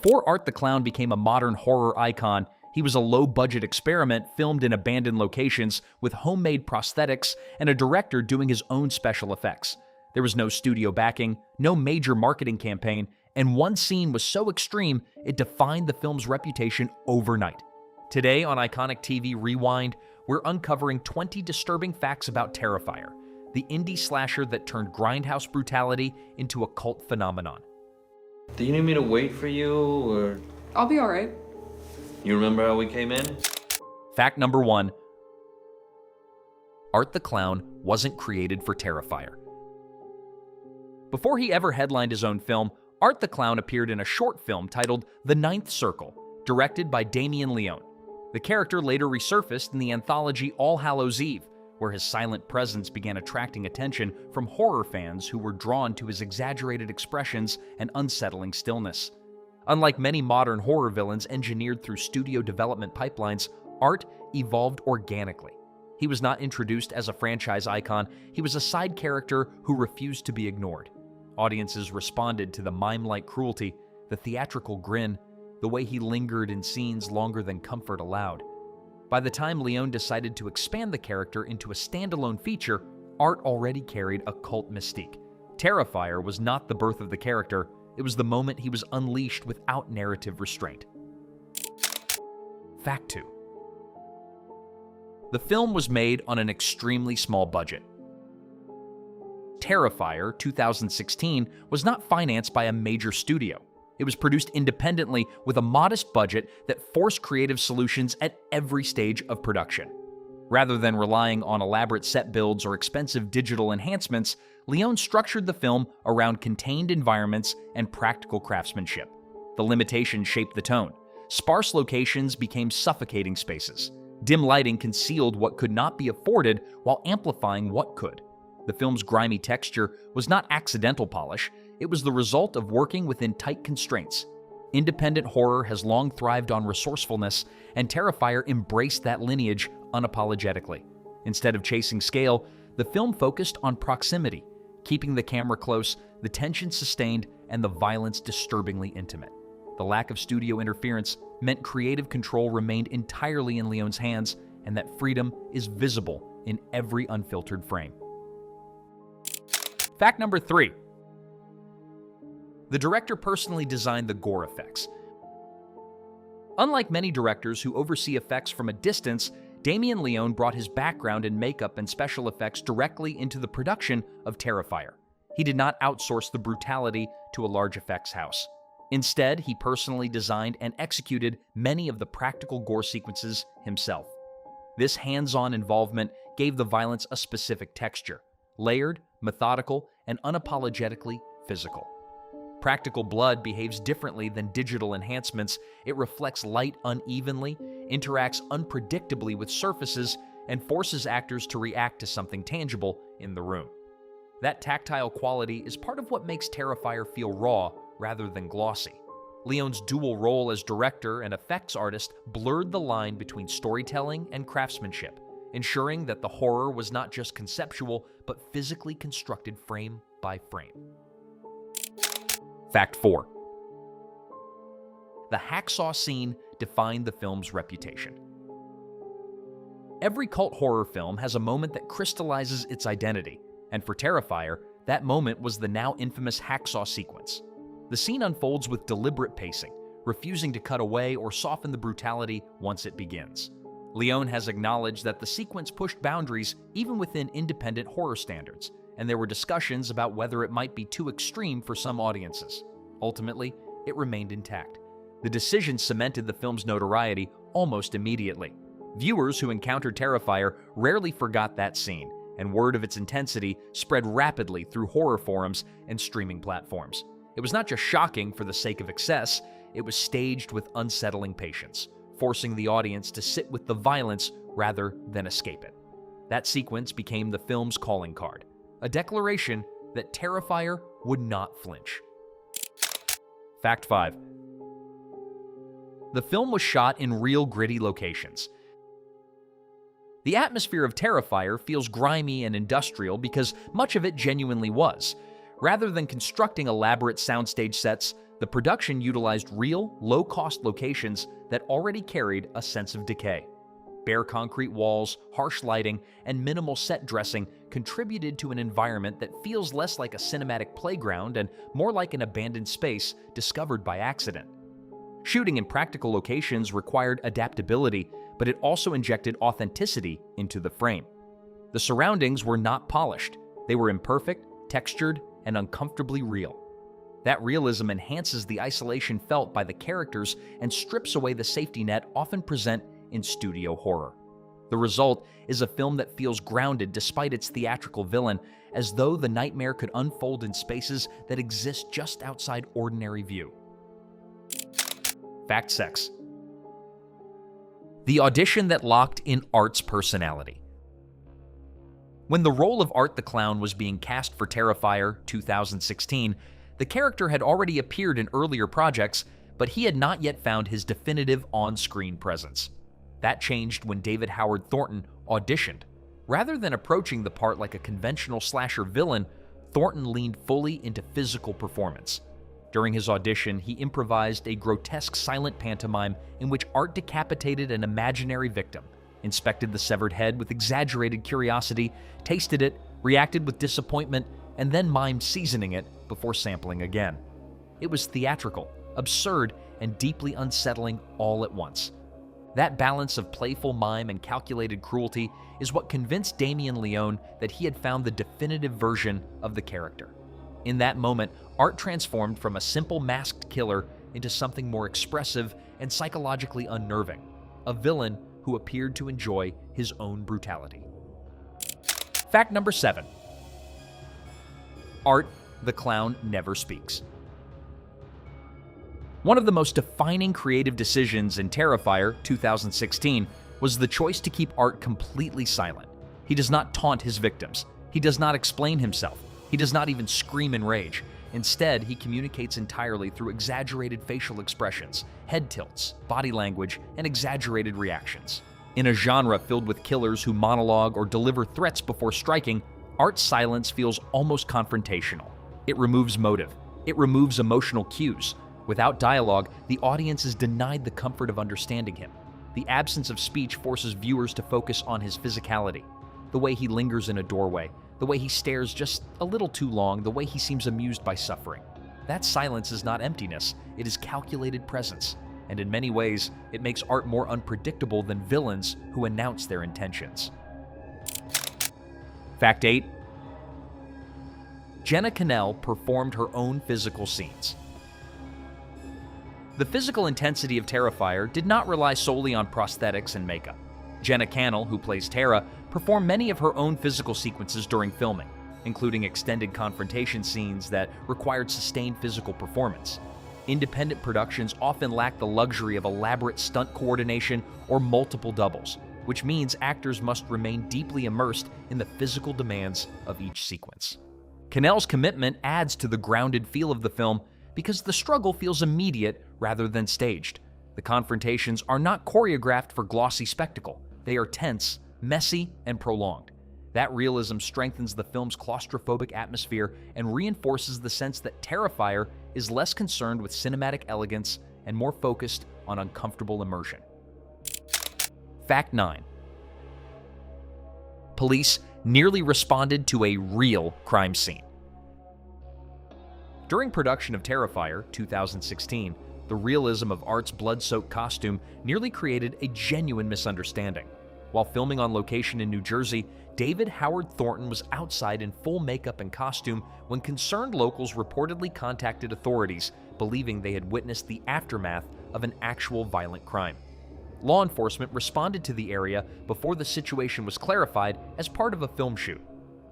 Before Art the Clown became a modern horror icon, he was a low-budget experiment filmed in abandoned locations with homemade prosthetics and a director doing his own special effects. There was no studio backing, no major marketing campaign, and one scene was so extreme it defined the film's reputation overnight. Today on Iconic TV Rewind, we're uncovering 20 disturbing facts about Terrifier, the indie slasher that turned grindhouse brutality into a cult phenomenon. Do you need me to wait for you, or...? I'll be alright. You remember how we came in? Fact number 1. Art the Clown wasn't created for Terrifier. Before he ever headlined his own film, Art the Clown appeared in a short film titled The Ninth Circle, directed by Damien Leone. The character later resurfaced in the anthology All Hallows Eve, where his silent presence began attracting attention from horror fans who were drawn to his exaggerated expressions and unsettling stillness. Unlike many modern horror villains engineered through studio development pipelines, Art evolved organically. He was not introduced as a franchise icon, he was a side character who refused to be ignored. Audiences responded to the mime-like cruelty, the theatrical grin, the way he lingered in scenes longer than comfort allowed. By the time Leone decided to expand the character into a standalone feature, Art already carried a cult mystique. Terrifier was not the birth of the character, it was the moment he was unleashed without narrative restraint. Fact 2. The film was made on an extremely small budget. Terrifier 2016 was not financed by a major studio. It was produced independently with a modest budget that forced creative solutions at every stage of production. Rather than relying on elaborate set builds or expensive digital enhancements, Leone structured the film around contained environments and practical craftsmanship. The limitations shaped the tone. Sparse locations became suffocating spaces. Dim lighting concealed what could not be afforded while amplifying what could. The film's grimy texture was not accidental polish, it was the result of working within tight constraints. Independent horror has long thrived on resourcefulness, and Terrifier embraced that lineage unapologetically. Instead of chasing scale, the film focused on proximity, keeping the camera close, the tension sustained, and the violence disturbingly intimate. The lack of studio interference meant creative control remained entirely in Leone's hands, and that freedom is visible in every unfiltered frame. Fact number 3. The director personally designed the gore effects. Unlike many directors who oversee effects from a distance, Damien Leone brought his background in makeup and special effects directly into the production of Terrifier. He did not outsource the brutality to a large effects house. Instead, he personally designed and executed many of the practical gore sequences himself. This hands-on involvement gave the violence a specific texture, layered, methodical, and unapologetically physical. Practical blood behaves differently than digital enhancements. It reflects light unevenly, interacts unpredictably with surfaces, and forces actors to react to something tangible in the room. That tactile quality is part of what makes Terrifier feel raw rather than glossy. Leone's dual role as director and effects artist blurred the line between storytelling and craftsmanship, ensuring that the horror was not just conceptual, but physically constructed frame by frame. Fact 4. The hacksaw scene defined the film's reputation. Every cult horror film has a moment that crystallizes its identity, and for Terrifier, that moment was the now infamous hacksaw sequence. The scene unfolds with deliberate pacing, refusing to cut away or soften the brutality once it begins. Leone has acknowledged that the sequence pushed boundaries even within independent horror standards, and there were discussions about whether it might be too extreme for some audiences. Ultimately, it remained intact. The decision cemented the film's notoriety almost immediately. Viewers who encountered Terrifier rarely forgot that scene, and word of its intensity spread rapidly through horror forums and streaming platforms. It was not just shocking for the sake of excess, it was staged with unsettling patience, forcing the audience to sit with the violence rather than escape it. That sequence became the film's calling card, a declaration that Terrifier would not flinch. Fact 5. The film was shot in real gritty locations. The atmosphere of Terrifier feels grimy and industrial because much of it genuinely was. Rather than constructing elaborate soundstage sets, The production utilized real, low-cost locations that already carried a sense of decay. Bare concrete walls, harsh lighting, and minimal set dressing contributed to an environment that feels less like a cinematic playground and more like an abandoned space discovered by accident. Shooting in practical locations required adaptability, but it also injected authenticity into the frame. The surroundings were not polished. They were imperfect, textured, and uncomfortably real. That realism enhances the isolation felt by the characters and strips away the safety net often present in studio horror. The result is a film that feels grounded despite its theatrical villain, as though the nightmare could unfold in spaces that exist just outside ordinary view. Fact 6. The audition that locked in Art's personality. When the role of Art the Clown was being cast for Terrifier 2016, the character had already appeared in earlier projects, but he had not yet found his definitive on-screen presence. That changed when David Howard Thornton auditioned. Rather than approaching the part like a conventional slasher villain, Thornton leaned fully into physical performance. During his audition, he improvised a grotesque silent pantomime in which Art decapitated an imaginary victim, inspected the severed head with exaggerated curiosity, tasted it, reacted with disappointment, and then mimed seasoning it before sampling again. It was theatrical, absurd, and deeply unsettling all at once. That balance of playful mime and calculated cruelty is what convinced Damien Leone that he had found the definitive version of the character. In that moment, Art transformed from a simple masked killer into something more expressive and psychologically unnerving, a villain who appeared to enjoy his own brutality. Fact number 7. Art the Clown never speaks. One of the most defining creative decisions in Terrifier 2016 was the choice to keep Art completely silent. He does not taunt his victims. He does not explain himself. He does not even scream in rage. Instead, he communicates entirely through exaggerated facial expressions, head tilts, body language, and exaggerated reactions. In a genre filled with killers who monologue or deliver threats before striking, Art's silence feels almost confrontational. It removes motive. It removes emotional cues. Without dialogue, the audience is denied the comfort of understanding him. The absence of speech forces viewers to focus on his physicality. The way he lingers in a doorway, the way he stares just a little too long, the way he seems amused by suffering. That silence is not emptiness, it is calculated presence. And in many ways, it makes Art more unpredictable than villains who announce their intentions. Fact 8. Jenna Cannell performed her own physical scenes. The physical intensity of Terrifier did not rely solely on prosthetics and makeup. Jenna Cannell, who plays Tara, performed many of her own physical sequences during filming, including extended confrontation scenes that required sustained physical performance. Independent productions often lack the luxury of elaborate stunt coordination or multiple doubles, which means actors must remain deeply immersed in the physical demands of each sequence. Cannell's commitment adds to the grounded feel of the film because the struggle feels immediate rather than staged. The confrontations are not choreographed for glossy spectacle. They are tense, messy, and prolonged. That realism strengthens the film's claustrophobic atmosphere and reinforces the sense that Terrifier is less concerned with cinematic elegance and more focused on uncomfortable immersion. Fact 9. Police nearly responded to a real crime scene. During production of Terrifier 2016, the realism of Art's blood-soaked costume nearly created a genuine misunderstanding. While filming on location in New Jersey, David Howard Thornton was outside in full makeup and costume when concerned locals reportedly contacted authorities, believing they had witnessed the aftermath of an actual violent crime. Law enforcement responded to the area before the situation was clarified as part of a film shoot.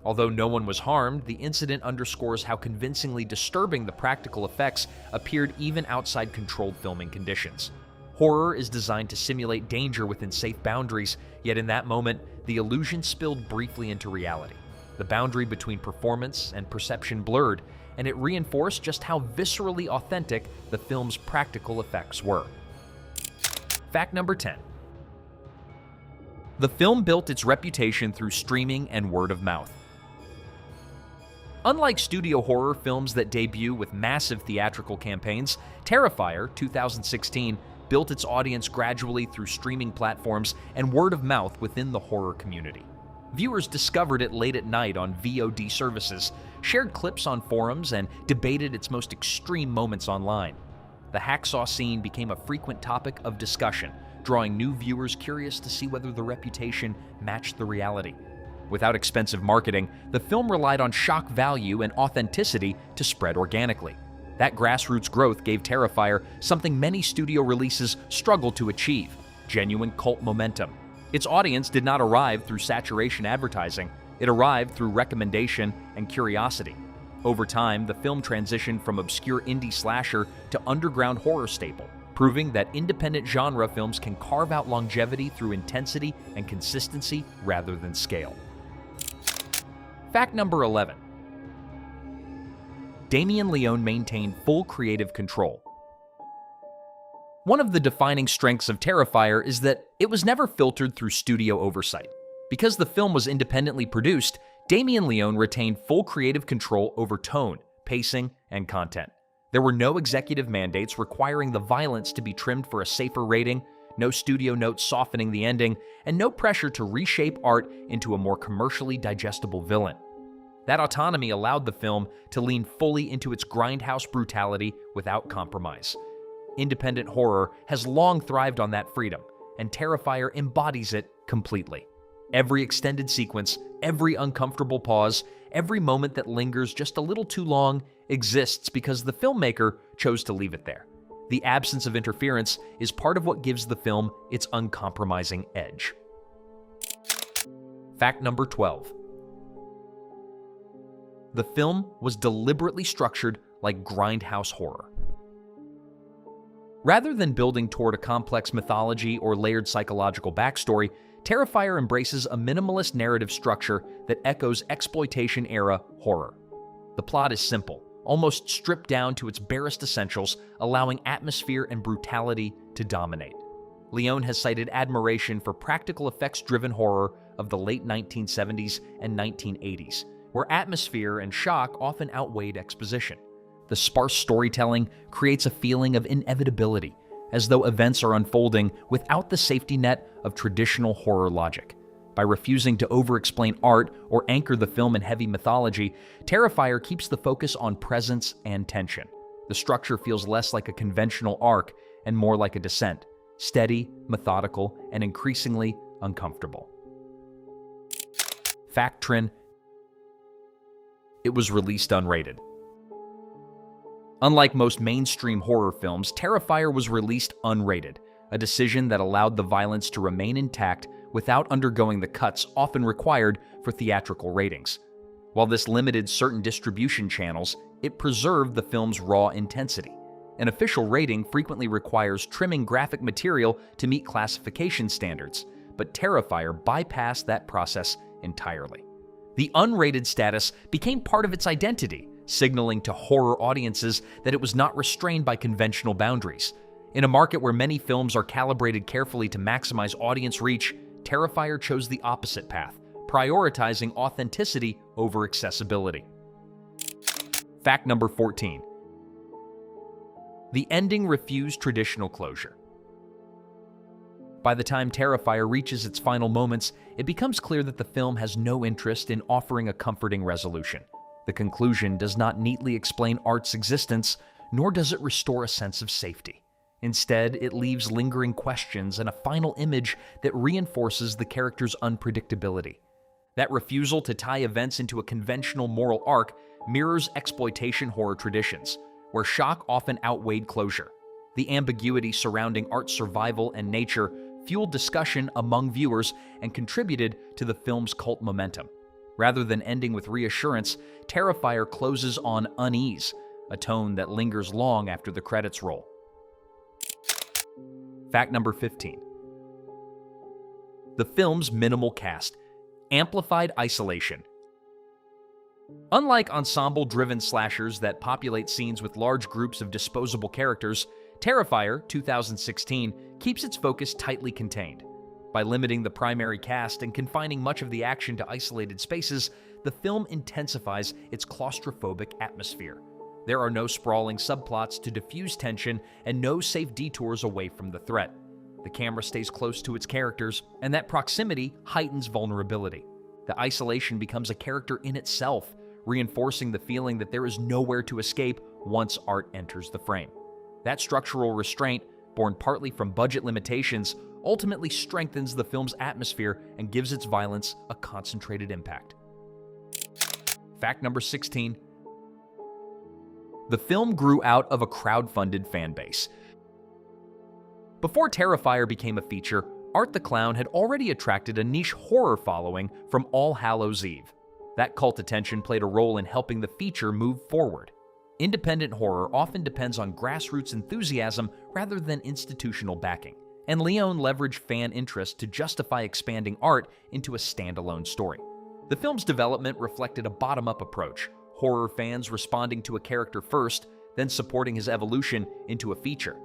Although no one was harmed, the incident underscores how convincingly disturbing the practical effects appeared even outside controlled filming conditions. Horror is designed to simulate danger within safe boundaries, yet in that moment, the illusion spilled briefly into reality. The boundary between performance and perception blurred, and it reinforced just how viscerally authentic the film's practical effects were. Fact number 10. The film built its reputation through streaming and word of mouth. Unlike studio horror films that debut with massive theatrical campaigns, Terrifier 2016 built its audience gradually through streaming platforms and word of mouth within the horror community. Viewers discovered it late at night on VOD services, shared clips on forums, and debated its most extreme moments online. The hacksaw scene became a frequent topic of discussion, drawing new viewers curious to see whether the reputation matched the reality. Without expensive marketing, the film relied on shock value and authenticity to spread organically. That grassroots growth gave Terrifier something many studio releases struggled to achieve: genuine cult momentum. Its audience did not arrive through saturation advertising, it arrived through recommendation and curiosity. Over time, the film transitioned from obscure indie slasher to underground horror staple, proving that independent genre films can carve out longevity through intensity and consistency rather than scale. Fact number 11. Damien Leone maintained full creative control. One of the defining strengths of Terrifier is that it was never filtered through studio oversight. Because the film was independently produced, Damien Leone retained full creative control over tone, pacing, and content. There were no executive mandates requiring the violence to be trimmed for a safer rating, no studio notes softening the ending, and no pressure to reshape art into a more commercially digestible villain. That autonomy allowed the film to lean fully into its grindhouse brutality without compromise. Independent horror has long thrived on that freedom, and Terrifier embodies it completely. Every extended sequence, every uncomfortable pause, every moment that lingers just a little too long exists because the filmmaker chose to leave it there. The absence of interference is part of what gives the film its uncompromising edge. Fact number 12. The film was deliberately structured like grindhouse horror. Rather than building toward a complex mythology or layered psychological backstory, Terrifier embraces a minimalist narrative structure that echoes exploitation-era horror. The plot is simple, almost stripped down to its barest essentials, allowing atmosphere and brutality to dominate. Leone has cited admiration for practical effects-driven horror of the late 1970s and 1980s, where atmosphere and shock often outweighed exposition. The sparse storytelling creates a feeling of inevitability, as though events are unfolding without the safety net of traditional horror logic. By refusing to over-explain art or anchor the film in heavy mythology, Terrifier keeps the focus on presence and tension. The structure feels less like a conventional arc and more like a descent, steady, methodical, and increasingly uncomfortable. Factrin: it was released unrated. Unlike most mainstream horror films, Terrifier was released unrated, a decision that allowed the violence to remain intact without undergoing the cuts often required for theatrical ratings. While this limited certain distribution channels, it preserved the film's raw intensity. An official rating frequently requires trimming graphic material to meet classification standards, but Terrifier bypassed that process entirely. The unrated status became part of its identity, signaling to horror audiences that it was not restrained by conventional boundaries. In a market where many films are calibrated carefully to maximize audience reach, Terrifier chose the opposite path, prioritizing authenticity over accessibility. Fact number 14. The ending refused traditional closure. By the time Terrifier reaches its final moments, it becomes clear that the film has no interest in offering a comforting resolution. The conclusion does not neatly explain Art's existence, nor does it restore a sense of safety. Instead, it leaves lingering questions and a final image that reinforces the character's unpredictability. That refusal to tie events into a conventional moral arc mirrors exploitation horror traditions, where shock often outweighed closure. The ambiguity surrounding Art's survival and nature fueled discussion among viewers and contributed to the film's cult momentum. Rather than ending with reassurance, Terrifier closes on unease, a tone that lingers long after the credits roll. Fact number 15. The film's minimal cast amplified isolation. Unlike ensemble-driven slashers that populate scenes with large groups of disposable characters, Terrifier 2016 keeps its focus tightly contained. By limiting the primary cast and confining much of the action to isolated spaces, the film intensifies its claustrophobic atmosphere. There are no sprawling subplots to diffuse tension and no safe detours away from the threat. The camera stays close to its characters, and that proximity heightens vulnerability. The isolation becomes a character in itself, reinforcing the feeling that there is nowhere to escape once art enters the frame. That structural restraint, born partly from budget limitations, ultimately strengthens the film's atmosphere and gives its violence a concentrated impact. Fact number 16. The film grew out of a crowdfunded fanbase. Before Terrifier became a feature, Art the Clown had already attracted a niche horror following from All Hallows Eve. That cult attention played a role in helping the feature move forward. Independent horror often depends on grassroots enthusiasm rather than institutional backing, and Leone leveraged fan interest to justify expanding Art into a standalone story. The film's development reflected a bottom-up approach, horror fans responding to a character first, then supporting his evolution into a feature.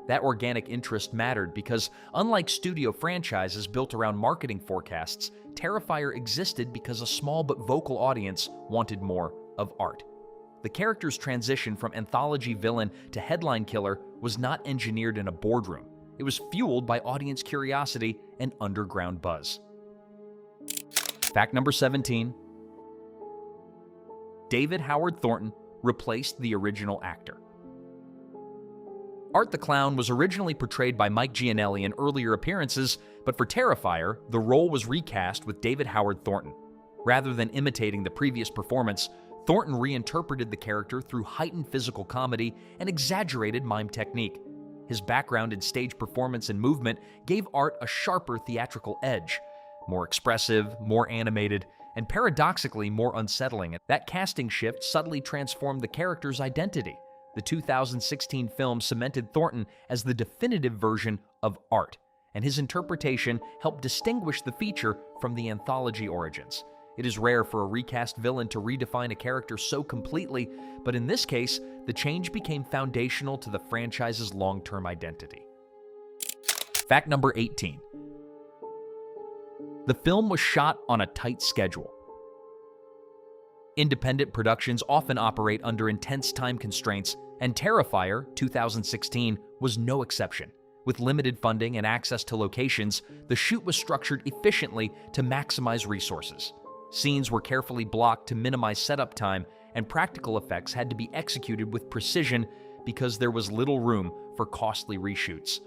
That organic interest mattered because, unlike studio franchises built around marketing forecasts, Terrifier existed because a small but vocal audience wanted more of Art. The character's transition from anthology villain to headline killer was not engineered in a boardroom. It was fueled by audience curiosity and underground buzz. Fact number 17. David Howard Thornton replaced the original actor. Art the Clown was originally portrayed by Mike Gianelli in earlier appearances, but for Terrifier, the role was recast with David Howard Thornton. Rather than imitating the previous performance, Thornton reinterpreted the character through heightened physical comedy and exaggerated mime technique. His background in stage performance and movement gave Art a sharper theatrical edge, more expressive, more animated, and paradoxically more unsettling. That casting shift subtly transformed the character's identity. The 2016 film cemented Thornton as the definitive version of Art, and his interpretation helped distinguish the feature from the anthology origins. It is rare for a recast villain to redefine a character so completely, but in this case, the change became foundational to the franchise's long-term identity. Fact number 18. The film was shot on a tight schedule. Independent productions often operate under intense time constraints, and Terrifier 2016 was no exception. With limited funding and access to locations, the shoot was structured efficiently to maximize resources. Scenes were carefully blocked to minimize setup time, and practical effects had to be executed with precision because there was little room for costly reshoots.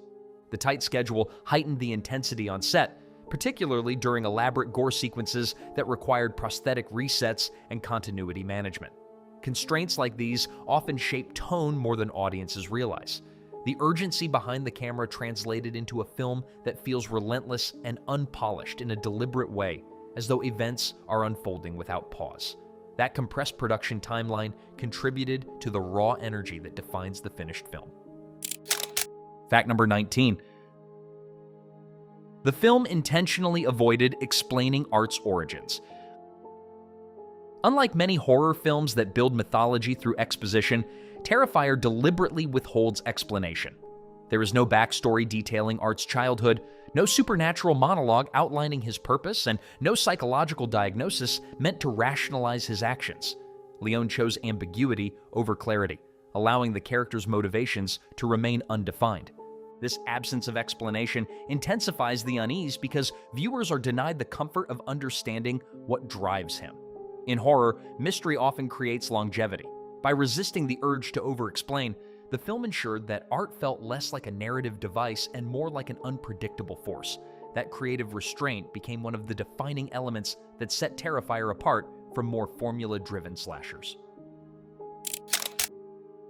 The tight schedule heightened the intensity on set, particularly during elaborate gore sequences that required prosthetic resets and continuity management. Constraints like these often shape tone more than audiences realize. The urgency behind the camera translated into a film that feels relentless and unpolished in a deliberate way, as though events are unfolding without pause. That compressed production timeline contributed to the raw energy that defines the finished film. Fact number 19. The film intentionally avoided explaining Art's origins. Unlike many horror films that build mythology through exposition, Terrifier deliberately withholds explanation. There is no backstory detailing Art's childhood, no supernatural monologue outlining his purpose, and no psychological diagnosis meant to rationalize his actions. Leone chose ambiguity over clarity, allowing the character's motivations to remain undefined. This absence of explanation intensifies the unease because viewers are denied the comfort of understanding what drives him. In horror, mystery often creates longevity. By resisting the urge to over-explain, the film ensured that Art felt less like a narrative device and more like an unpredictable force. That creative restraint became one of the defining elements that set Terrifier apart from more formula-driven slashers.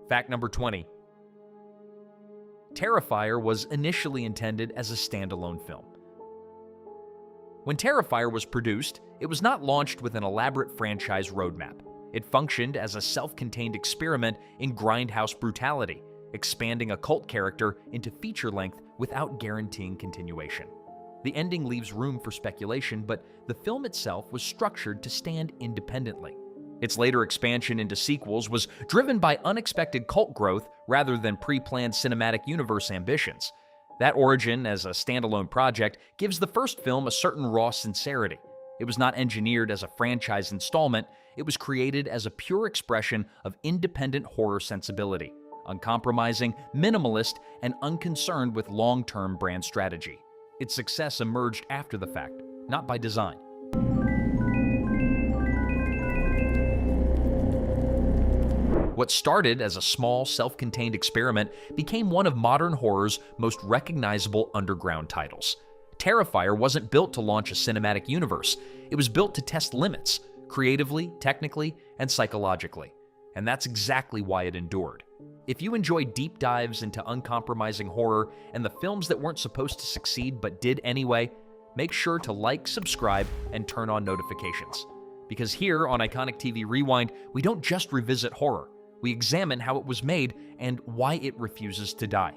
Fact number 20. Terrifier was initially intended as a standalone film. When Terrifier was produced, it was not launched with an elaborate franchise roadmap. It functioned as a self-contained experiment in Grindhouse brutality, expanding a cult character into feature length without guaranteeing continuation. The ending leaves room for speculation, but the film itself was structured to stand independently. Its later expansion into sequels was driven by unexpected cult growth rather than pre-planned cinematic universe ambitions. That origin as a standalone project gives the first film a certain raw sincerity. It was not engineered as a franchise installment, it was created as a pure expression of independent horror sensibility, uncompromising, minimalist, and unconcerned with long-term brand strategy. Its success emerged after the fact, not by design. What started as a small, self-contained experiment became one of modern horror's most recognizable underground titles. Terrifier wasn't built to launch a cinematic universe. It was built to test limits, creatively, technically, and psychologically. And that's exactly why it endured. If you enjoy deep dives into uncompromising horror and the films that weren't supposed to succeed but did anyway, make sure to like, subscribe, and turn on notifications. Because here on Iconic TV Rewind, we don't just revisit horror. We examine how it was made and why it refuses to die.